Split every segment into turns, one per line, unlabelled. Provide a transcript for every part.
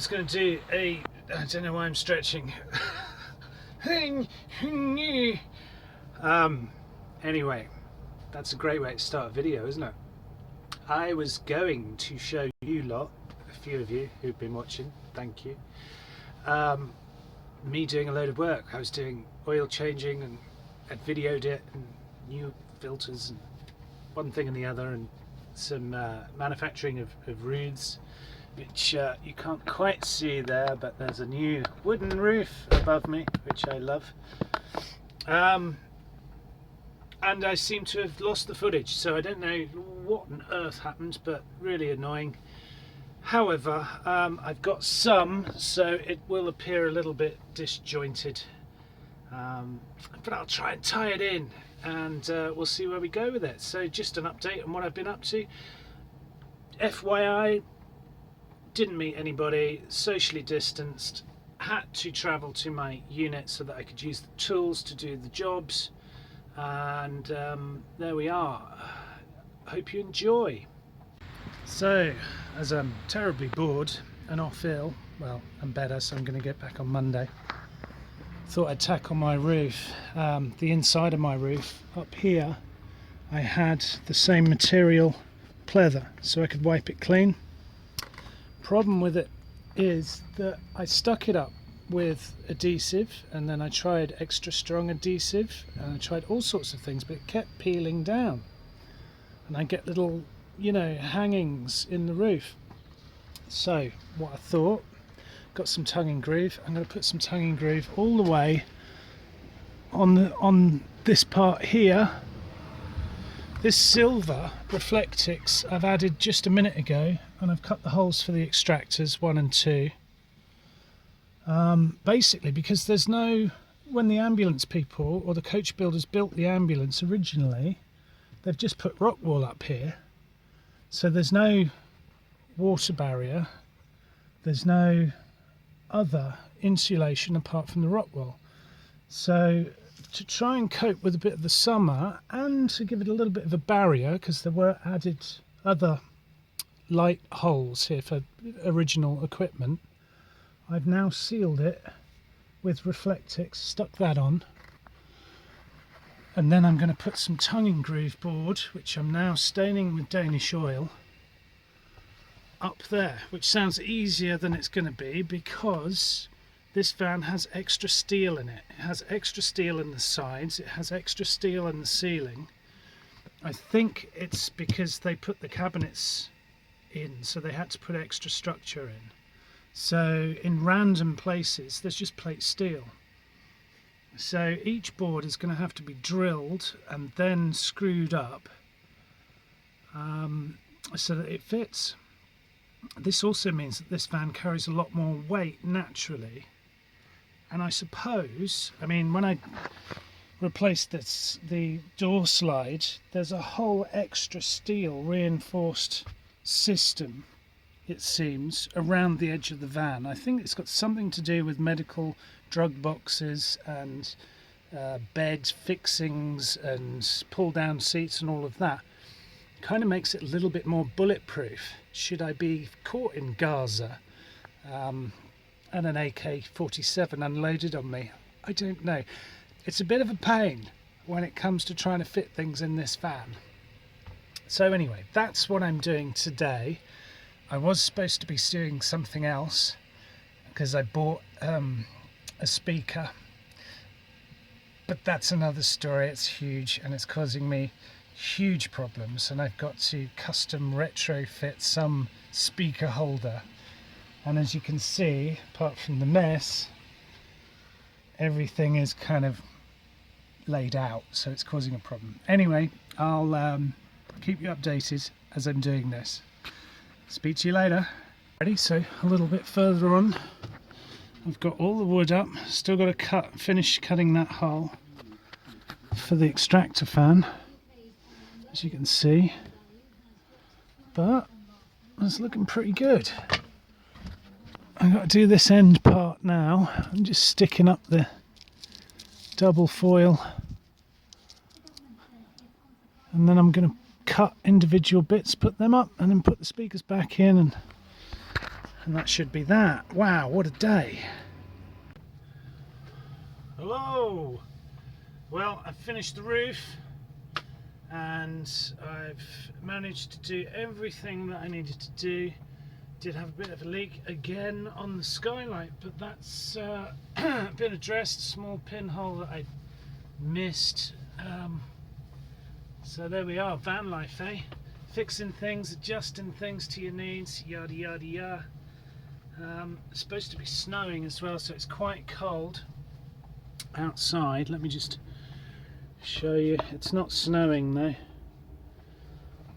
was going to do I don't know why I'm stretching. Anyway, that's a great way to start a video, isn't it? I was going to show you lot, a few of you who've been watching, thank you, me doing a load of work. I was doing oil changing and I'd videoed it and new filters and one thing and the other, and some manufacturing of roofs, which you can't quite see there, but there's a new wooden roof above me, which I love. And I seem to have lost the footage, so I don't know what on earth happened, but really annoying. However, I've got some, so it will appear a little bit disjointed, but I'll try and tie it in, and we'll see where we go with it. So just an update on what I've been up to. FYI, didn't meet anybody, socially distanced, had to travel to my unit so that I could use the tools to do the jobs, and there we are. Hope you enjoy. So, as I'm terribly bored and off ill, well, I'm better, so I'm going to get back on Monday. Thought I'd tackle my roof, the inside of my roof. Up here I had the same material, pleather, so I could wipe it clean. Problem with it is that I stuck it up with adhesive, and then I tried extra strong adhesive, and I tried all sorts of things, but it kept peeling down, and I get little, you know, hangings in the roof. So what I thought, got some tongue and groove. I'm going to put some tongue and groove all the way on this part here. This silver Reflectix I've added just a minute ago, and I've cut the holes for the extractors 1 and 2. Basically because there's no, when the ambulance people or the coach builders built the ambulance originally, they've just put rock wall up here, so there's no water barrier, there's no other insulation apart from the rock wall. So to try and cope with a bit of the summer and to give it a little bit of a barrier, because there were added other light holes here for original equipment, I've now sealed it with Reflectix, stuck that on, and then I'm going to put some tongue and groove board, which I'm now staining with Danish oil, up there, which sounds easier than it's going to be because this van has extra steel in it. It has extra steel in the sides, it has extra steel in the ceiling. I think it's because they put the cabinets in, so they had to put extra structure in. So in random places there's just plate steel. So each board is going to have to be drilled and then screwed up so that it fits. This also means that this van carries a lot more weight naturally, and I suppose, I mean, when I replaced the door slide, there's a whole extra steel reinforced system, it seems, around the edge of the van. I think it's got something to do with medical drug boxes and bed fixings and pull down seats and all of that. Kind of makes it a little bit more bulletproof should I be caught in Gaza and an AK-47 unloaded on me. I don't know. It's a bit of a pain when it comes to trying to fit things in this van. So anyway, that's what I'm doing today. I was supposed to be doing something else because I bought a speaker, but that's another story. It's huge and it's causing me huge problems, and I've got to custom retrofit some speaker holder, and as you can see, apart from the mess, everything is kind of laid out, so it's causing a problem. Anyway, I'll keep you updated as I'm doing this. Speak to you later. Ready? So a little bit further on, I've got all the wood up, still got to finish cutting that hole for the extractor fan, as you can see, but it's looking pretty good. I've got to do this end part now. I'm just sticking up the double foil, and then I'm going to cut individual bits, put them up, and then put the speakers back in, and And that should be that. Wow, what a day. Hello. Well, I've finished the roof and I've managed to do everything that I needed to do. Did have a bit of a leak again on the skylight, but that's been addressed. Small pinhole that I missed. So there we are, van life, eh? Fixing things, adjusting things to your needs, yada yada yada. It's supposed to be snowing as well, so it's quite cold outside. Let me just show you. It's not snowing though,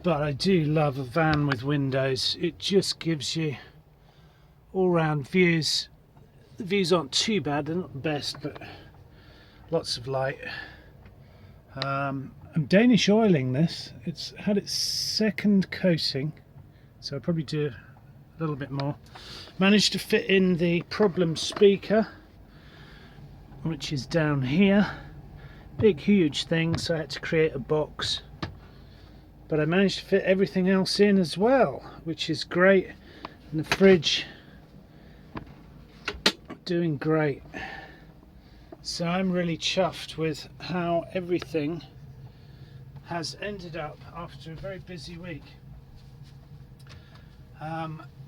but I do love a van with windows. It just gives you all-round views. The views aren't too bad, they're not the best, but lots of light. I'm Danish oiling this. It's had its second coating, so I'll probably do a little bit more. Managed to fit in the problem speaker, which is down here. Big huge thing, so I had to create a box, but I managed to fit everything else in as well, which is great. And the fridge doing great, so I'm really chuffed with how everything has ended up after a very busy week.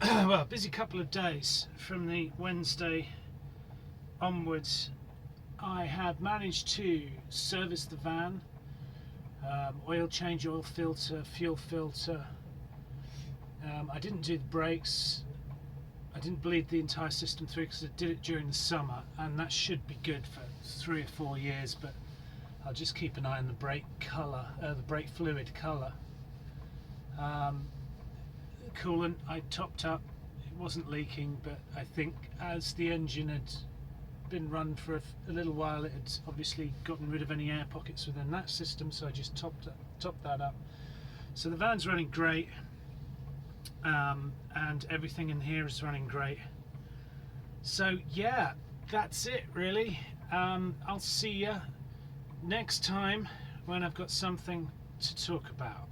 Well, busy couple of days. From the Wednesday onwards, I have managed to service the van, oil change, oil filter, fuel filter. I didn't do the brakes. I didn't bleed the entire system through because I did it during the summer, and that should be good for 3 or 4 years, but I'll just keep an eye on the brake colour, the brake fluid colour. Coolant I topped up, it wasn't leaking, but I think as the engine had been run for a little while, it had obviously gotten rid of any air pockets within that system, so I just topped that up. So the van's running great, and everything in here is running great. So yeah, that's it really. I'll see you next time when I've got something to talk about.